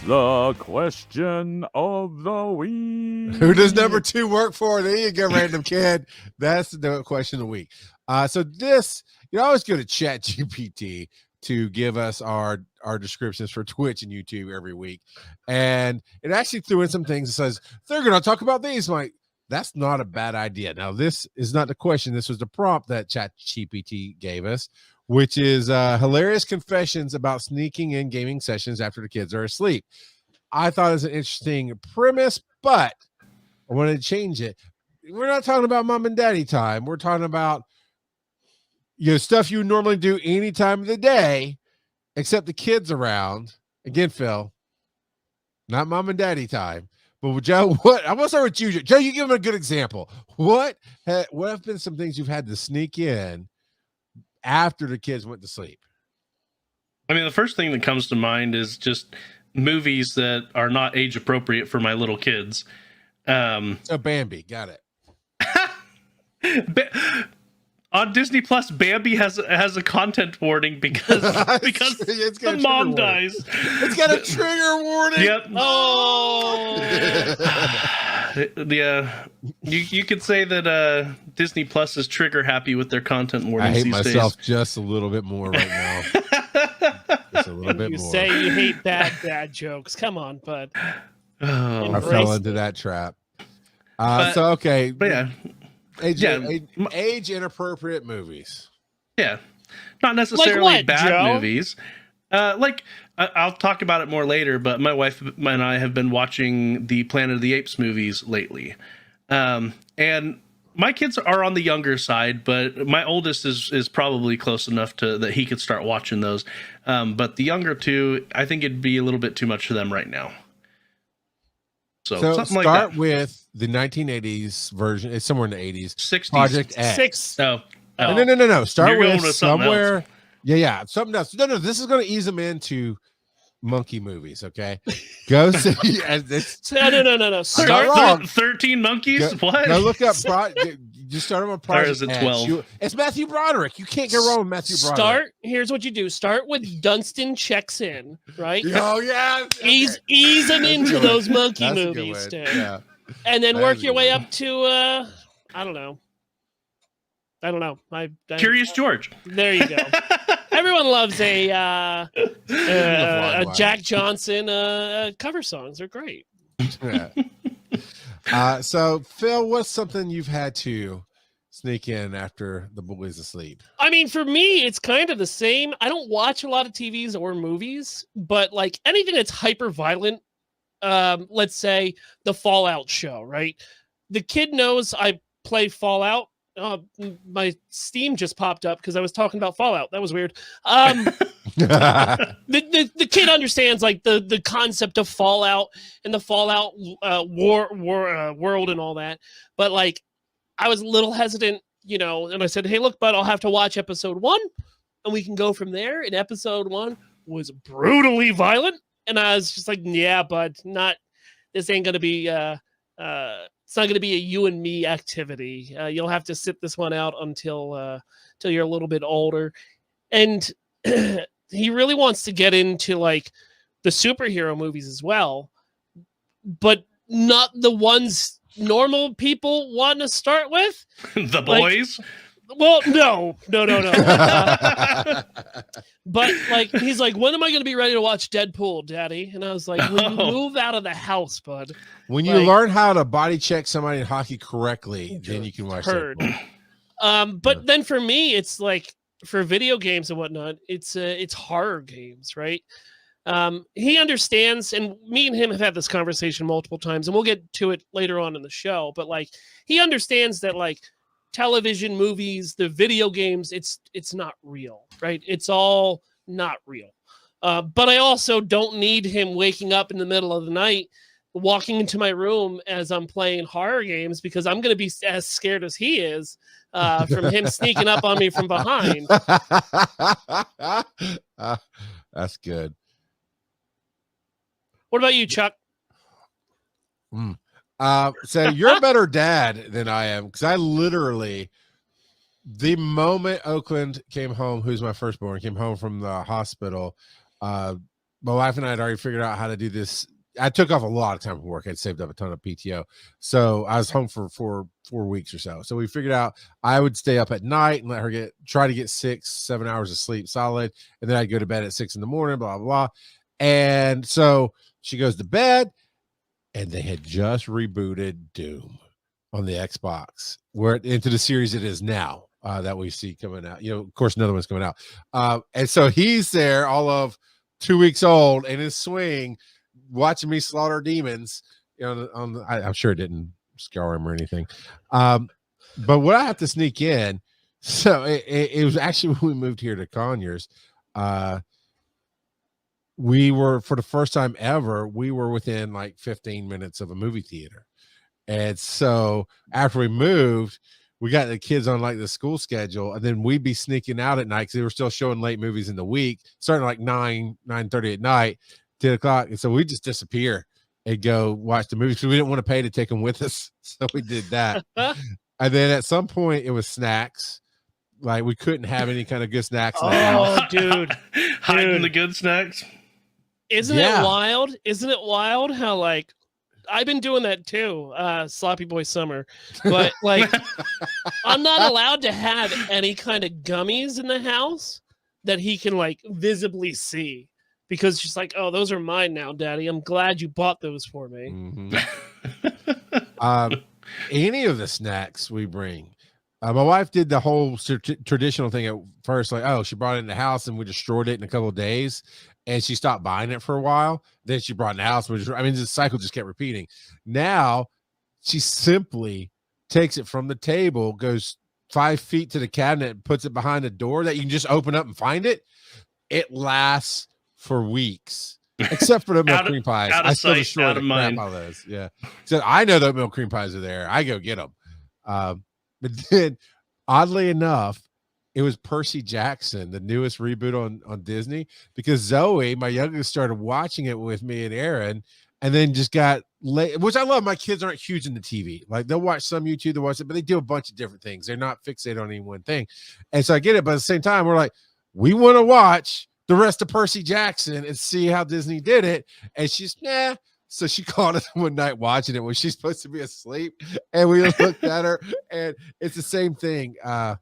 The question of the week. Who does number 2 work for? There you go, random kid. That's the question of the week. So this, you always go to ChatGPT to give us our descriptions for Twitch and YouTube every week. And it actually threw in some things that says, they're going to talk about these. I'm like, that's not a bad idea. Now, this is not the question. This was the prompt that ChatGPT gave us, which is hilarious confessions about sneaking in gaming sessions after the kids are asleep. I thought it was an interesting premise, but I wanted to change it. We're not talking about mom and daddy time. We're talking about stuff you would normally do any time of the day, except the kids around. Again, Phil, not mom and daddy time. But Joe, I'm gonna start with you. Joe, you give him a good example. What have been some things you've had to sneak in after the kids went to sleep? I mean, the first thing that comes to mind is just movies that are not age appropriate for my little kids. So Bambi, got it. On Disney Plus, Bambi has a content warning because the mom dies. It's got a trigger warning. Yep. Oh. Yeah. You could say that Disney Plus is trigger happy with their content warnings. I hate myself just a little bit more right now. Just a little bit more. You say you hate bad jokes. Come on, bud. I fell into that trap. Okay. But yeah. Age inappropriate movies. Yeah, not necessarily like what, bad Joe? movies. I'll talk about it more later. But my wife and I have been watching the Planet of the Apes movies lately, and my kids are on the younger side, but my oldest is probably close enough to that he could start watching those. But the younger two, I think it'd be a little bit too much for them right now. So something start like that. with the 1980s version. It's somewhere in the 80s. 60s. Project X. Six. No. No. Start You're going with something somewhere. else. Yeah. Something else. No. This is going to ease them into monkey movies. Okay. Go see. No. Start wrong. 13 monkeys. What? Go look up. Just start on Project Or is it X. 12? It's Matthew Broderick. You can't go wrong with Matthew Broderick. Here's what you do. Start with Dunstan checks in, right? Oh yeah. Okay. Ease them into those monkey That's a good movies, one. dude. Yeah. And then That work is a your good way one. up to I don't know. Curious George. There you go. Everyone loves a Jack Johnson cover songs. They're great. Yeah. So Phil, what's something you've had to sneak in after the boys asleep? I mean, for me, it's kind of the same. I don't watch a lot of TVs or movies, but like anything that's hyper violent, let's say the Fallout show, right? The kid knows I play Fallout. My Steam just popped up because I was talking about Fallout. That was weird. The kid understands like the concept of Fallout and the Fallout world and all that. But like, I was a little hesitant, and I said, "Hey, look, bud, I'll have to watch episode 1, and we can go from there." And episode 1 was brutally violent, and I was just like, "Yeah, bud, this ain't gonna be it's not gonna be a you and me activity. You'll have to sit this one out until you're a little bit older." And he really wants to get into like the superhero movies as well, but not the ones normal people want to start with. The boys? Well, no. But like, he's like, "When am I going to be ready to watch Deadpool, Daddy?" And I was like, "When you move out of the house, bud." When you learn how to body check somebody in hockey correctly, then you can watch Deadpool. But then for me, it's like for video games and whatnot, it's horror games, right? He understands, and me and him have had this conversation multiple times, and we'll get to it later on in the show. But like, he understands that like television, movies, the video games, it's not real, right? It's all not real. But I also don't need him waking up in the middle of the night, walking into my room as I'm playing horror games, because I'm going to be as scared as he is from him sneaking up on me from behind. That's good. What about you, Chuck? So you're a better dad than I am, because I literally, the moment Oakland came home, who's my firstborn, came home from the hospital, my wife and I had already figured out how to do this. I took off a lot of time from work. I'd saved up a ton of PTO. So I was home for 4 weeks or so. So we figured out I would stay up at night and let her try to get 6-7 hours of sleep solid. And then I'd go to bed at 6 in the morning, blah, blah, blah. And so she goes to bed, and they had just rebooted Doom on the Xbox, into the series it is now, that we see coming out. Of course, another one's coming out. And so he's there all of 2 weeks old in his swing, watching me slaughter demons. I'm sure it didn't scar him or anything. But what I have to sneak in, so it was actually when we moved here to Conyers, we were, for the first time ever, we were within like 15 minutes of a movie theater. And so after we moved, we got the kids on like the school schedule, and then we'd be sneaking out at night because they were still showing late movies in the week, starting like 9:30 at night, 10 o'clock. And so we just disappear and go watch the movies because we didn't want to pay to take them with us. So we did that. And then at some point it was snacks. Like we couldn't have any kind of good snacks. Oh, dude. Hiding the good snacks. Isn't it wild? Isn't it wild how like I've been doing that too, sloppy boy summer, but like I'm not allowed to have any kind of gummies in the house that he can like visibly see, because she's like, oh, those are mine now, Daddy. I'm glad you bought those for me. Mm-hmm. Any of the snacks we bring, my wife did the whole traditional thing at first, like, oh, she brought it in the house and we destroyed it in a couple of days. And she stopped buying it for a while. Then she brought it in the house. The cycle just kept repeating. Now she simply takes it from the table, goes 5 feet to the cabinet, and puts it behind the door that you can just open up and find it. It lasts for weeks, except for the milk cream pies. I still destroy the crap out of those. Yeah. So I know that milk cream pies are there. I go get them. But then, oddly enough, it was Percy Jackson, the newest reboot on Disney, because Zoe, my youngest, started watching it with me and Aaron, and then just got late, which I love. My kids aren't huge into TV. Like they'll watch some YouTube, they'll watch it, but they do a bunch of different things. They're not fixated on any one thing. And so I get it. But at the same time, we're like, we want to watch the rest of Percy Jackson and see how Disney did it. And she's, nah. So she called us one night watching it when she's supposed to be asleep. And we looked at her, and it's the same thing. The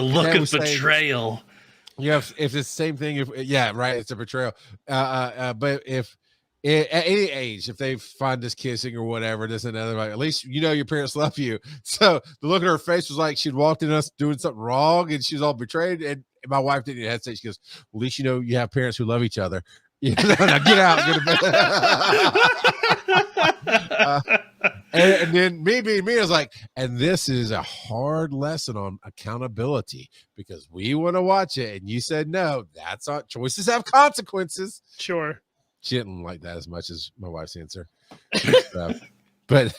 look of betrayal. Yeah, if it's the same thing, it's a betrayal. But if at any age, if they find us kissing or whatever, this and another, like, at least your parents love you. So the look on her face was like she'd walked in us doing something wrong, and she was all betrayed. And my wife didn't even hesitate. She goes, well, at least you have parents who love each other. Now get out, go to bed. And then me being me, I was like, and this is a hard lesson on accountability, because we want to watch it and you said no. That's our choices have consequences. Sure. She didn't like that as much as my wife's answer. But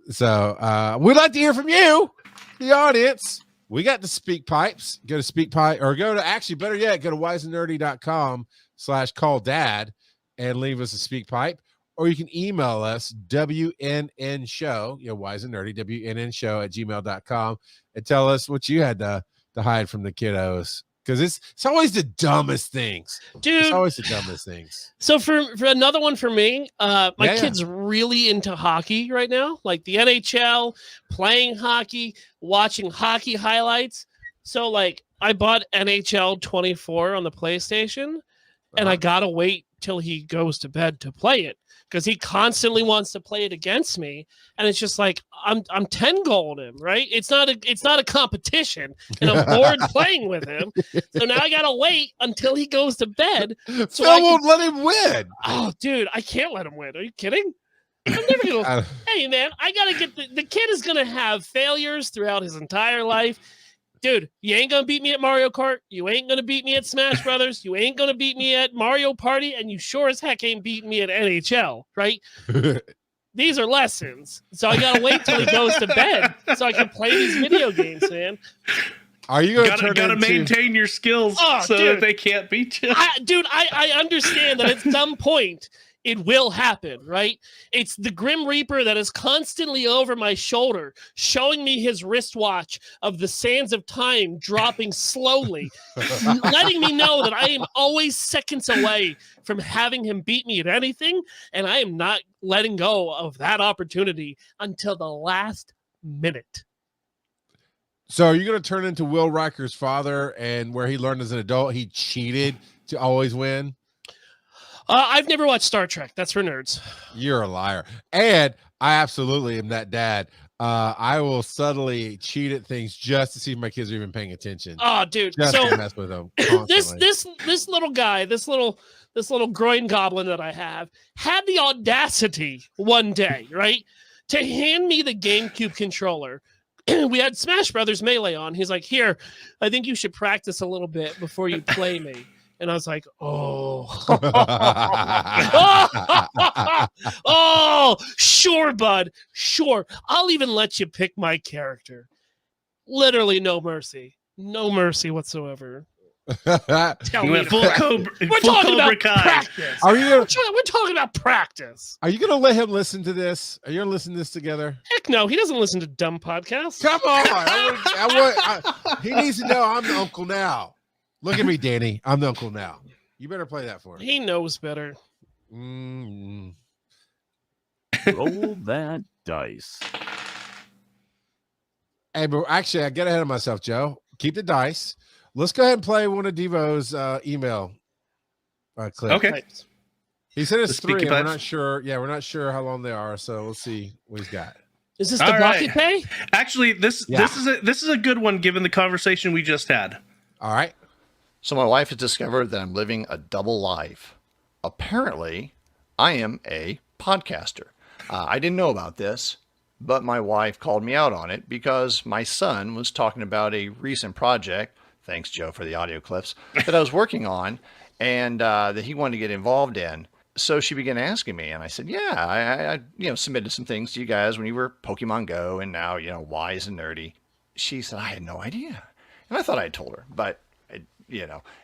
so we'd like to hear from you, the audience. We got the Speak Pipes. Go to Speak Pipe, or better yet, go to wiseandnerdy.com/call-dad and leave us a Speak Pipe. Or you can email us, WNNshow, Wise and Nerdy, WNNshow@gmail.com, and tell us what you had to hide from the kiddos. Because it's always the dumbest things. Dude. It's always the dumbest things. So for another one for me, my kid's really into hockey right now, like the NHL, playing hockey, watching hockey highlights. So like I bought NHL 24 on the PlayStation, and I got to wait till he goes to bed to play it, because he constantly wants to play it against me, and it's just like I'm 10-goaling him, right? It's not a competition, and I'm bored playing with him. So now I gotta wait until he goes to bed. So I won't let him win. Oh, dude, I can't let him win. Are you kidding? I'm never gonna. Hey, man, I gotta get the kid is gonna have failures throughout his entire life. Dude, you ain't gonna beat me at Mario Kart. You ain't gonna beat me at Smash Brothers. You ain't gonna beat me at Mario Party, and you sure as heck ain't beating me at NHL, right? These are lessons, so I gotta wait till he goes to bed so I can play these video games, man. Are you gotta maintain your skills that they can't beat you? I understand that at some point it will happen, right? It's the Grim Reaper that is constantly over my shoulder, showing me his wristwatch of the sands of time dropping slowly, letting me know that I am always seconds away from having him beat me at anything, and I am not letting go of that opportunity until the last minute. So are you going to turn into Will Riker's father, and where he learned as an adult he cheated to always win? I've never watched Star Trek. That's for nerds. You're a liar. And I absolutely am that dad. I will subtly cheat at things just to see if my kids are even paying attention. Oh, dude. Just So to mess with them this constantly. little guy, this little groin goblin that I have, had the audacity one day, right, to hand me the GameCube controller. We had Smash Brothers Melee on. He's like, "Here, I think you should practice a little bit before you play me." And I was like, "Oh, oh, sure, bud, sure. I'll even let you pick my character." Literally, no mercy whatsoever. Tell You me went to full practice. Cobra, We're full talking Cobra about Kai. practice. Are you We're talking about practice. Are you gonna let him listen to this? Are you gonna listen to this together? Heck no, he doesn't listen to dumb podcasts. Come on. He needs to know I'm the uncle now. Look at me, Danny. I'm the uncle now. You better play that for him. He knows better. Mm. Roll that dice. Hey, but actually, I get ahead of myself, Joe. Keep the dice. Let's go ahead and play one of Devo's email clips. Okay. Right. He said it's The speaky 3. And we're pipes? not sure. Yeah, we're not sure how long they are. So let's see what he's got. Is this All the right. bucket pay? Actually, this is a good one given the conversation we just had. All right. So my wife has discovered that I'm living a double life. Apparently, I am a podcaster. I didn't know about this, but my wife called me out on it because my son was talking about a recent project, thanks Joe for the audio clips, that I was working on and that he wanted to get involved in. So she began asking me, and I said, yeah, I submitted some things to you guys when you were Pokemon Go and now, wise and nerdy. She said, I had no idea. And I thought I had told her, but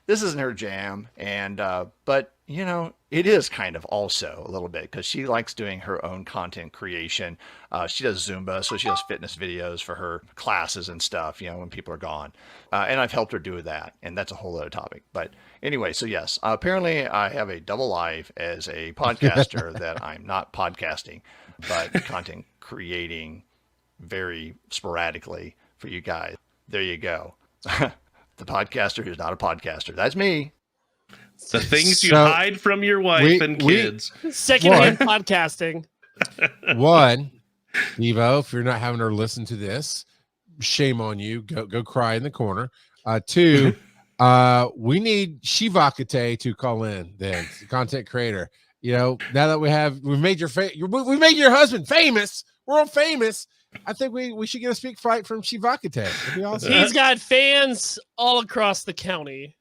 this isn't her jam. And, but it is kind of also a little bit because she likes doing her own content creation. She does Zumba, so she does fitness videos for her classes and stuff, when people are gone. And I've helped her do that. And that's a whole other topic. But anyway, so yes, apparently I have a double life as a podcaster that I'm not podcasting, but content creating very sporadically for you guys. There you go. The podcaster who's not a podcaster. That's me. The things you So, hide from your wife and kids. Secondhand podcasting. One, Devo, if you're not having her listen to this, shame on you. Go cry in the corner. Two, we need Shivakate to call in. Then the content creator. Now that we've made your husband famous, world famous. I think we should get a speak fight from Shivakate. That'd be awesome. He's got fans all across the county.